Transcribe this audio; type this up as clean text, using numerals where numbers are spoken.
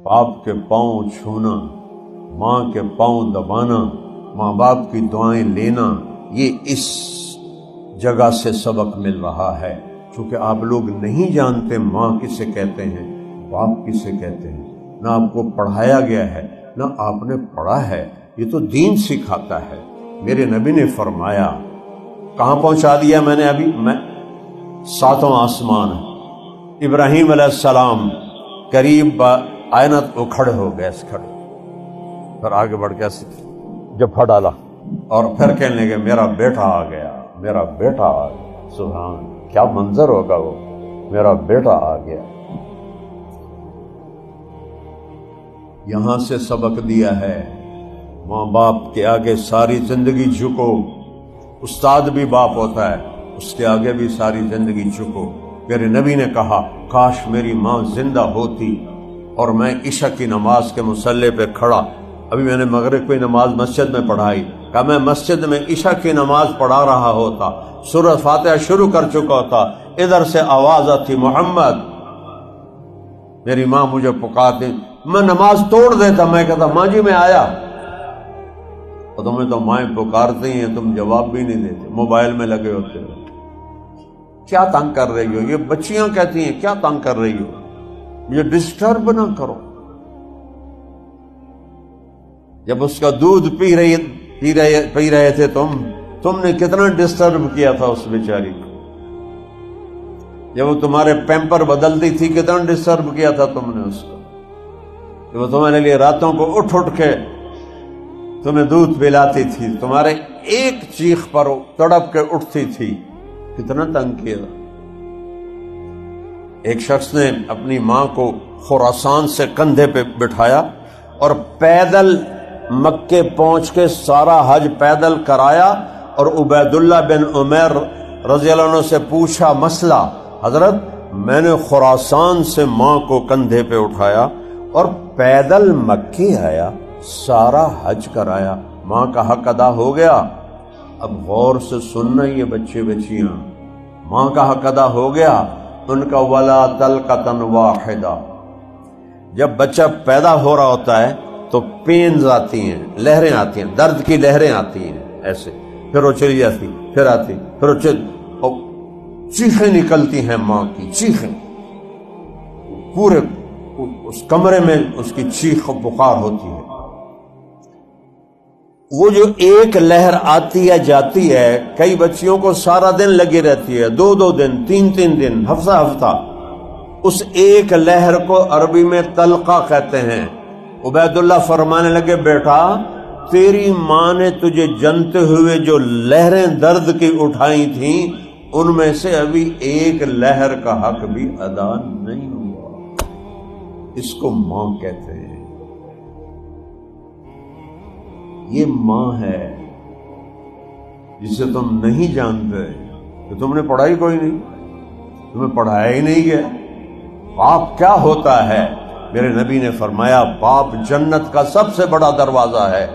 باپ کے پاؤں چھونا، ماں کے پاؤں دبانا، ماں باپ کی دعائیں لینا، یہ اس جگہ سے سبق مل رہا ہے۔ چونکہ آپ لوگ نہیں جانتے ماں کسے کہتے ہیں، باپ کسے کہتے ہیں، نہ آپ کو پڑھایا گیا ہے نہ آپ نے پڑھا ہے، یہ تو دین سکھاتا ہے۔ میرے نبی نے فرمایا، کہاں پہنچا دیا میں نے ابھی، میں 7واں آسمان ہے۔ ابراہیم علیہ السلام قریب آئینت وہ کھڑے ہو گئے، کھڑے، پھر آگے بڑھ کے جب ڈالا اور پھر کہنے لگے میرا بیٹا آ گیا، میرا بیٹا آ گیا۔ سبحان، کیا منظر ہوگا وہ، میرا بیٹا آ گیا۔ یہاں سے سبق دیا ہے، ماں باپ کے آگے ساری زندگی جھکو۔ استاد بھی باپ ہوتا ہے، اس کے آگے بھی ساری زندگی جھکو۔ میرے نبی نے کہا، کاش میری ماں زندہ ہوتی اور میں عشاء کی نماز کے مصلی پہ کھڑا، ابھی میں نے مغرب کی نماز مسجد میں پڑھائی، کہ میں مسجد میں عشاء کی نماز پڑھا رہا ہوتا، سورۃ فاتحہ شروع کر چکا ہوتا، ادھر سے آواز آتی محمد، میری ماں مجھے پکارتی، میں نماز توڑ دیتا، میں کہتا ماں جی میں آیا، اور تمہیں تو مائیں پکارتی ہیں، تم جواب بھی نہیں دیتے، موبائل میں لگے ہوتے ہو، کیا تنگ کر رہی ہو؟ یہ بچیاں کہتی ہیں کیا تنگ کر رہی ہو، یہ ڈسٹرب نہ کرو۔ جب اس کا دودھ پی رہے تھے تم نے کتنا ڈسٹرب کیا تھا اس بیچاری کو، جب وہ تمہارے پیمپر بدلتی تھی کتنا ڈسٹرب کیا تھا تم نے اس کو، کہ وہ تمہارے لیے راتوں کو اٹھ کے تمہیں دودھ پلاتی تھی، تمہارے ایک چیخ پر تڑپ کے اٹھتی تھی، کتنا تنگ کیا۔ ایک شخص نے اپنی ماں کو خراسان سے کندھے پہ بٹھایا اور پیدل مکے پہنچ کے سارا حج پیدل کرایا، اور عبید اللہ بن عمیر رضی اللہ عنہ سے پوچھا مسئلہ، حضرت میں نے خراسان سے ماں کو کندھے پہ اٹھایا اور پیدل مکے آیا، سارا حج کرایا، ماں کا حق ادا ہو گیا؟ اب غور سے سننا یہ بچیاں، ماں کا حق ادا ہو گیا؟ ان کا ولا تلقتن واحدہ، جب بچہ پیدا ہو رہا ہوتا ہے تو پینز آتی ہیں، لہریں آتی ہیں، درد کی لہریں آتی ہیں ایسے، پھر وہ چلی جاتی، پھر آتی، پھر وہ چیخیں نکلتی ہیں، ماں کی چیخیں، پورے اس کمرے میں اس کی چیخ و پکار ہوتی ہے۔ وہ جو ایک لہر آتی ہے جاتی ہے، کئی بچیوں کو سارا دن لگی رہتی ہے، 2 دن، 3 دن، ہفتہ، اس ایک لہر کو عربی میں تلقہ کہتے ہیں۔ عبید اللہ فرمانے لگے، بیٹا تیری ماں نے تجھے جنتے ہوئے جو لہریں درد کی اٹھائی تھیں، ان میں سے ابھی ایک لہر کا حق بھی ادا نہیں ہوا، اس کو ماں کہتے ہیں۔ یہ ماں ہے جسے تم نہیں جانتے، کہ تم نے پڑھائی کوئی نہیں، تمہیں پڑھایا ہی نہیں گیا۔ باپ کیا ہوتا ہے؟ میرے نبی نے فرمایا، باپ جنت کا سب سے بڑا دروازہ ہے۔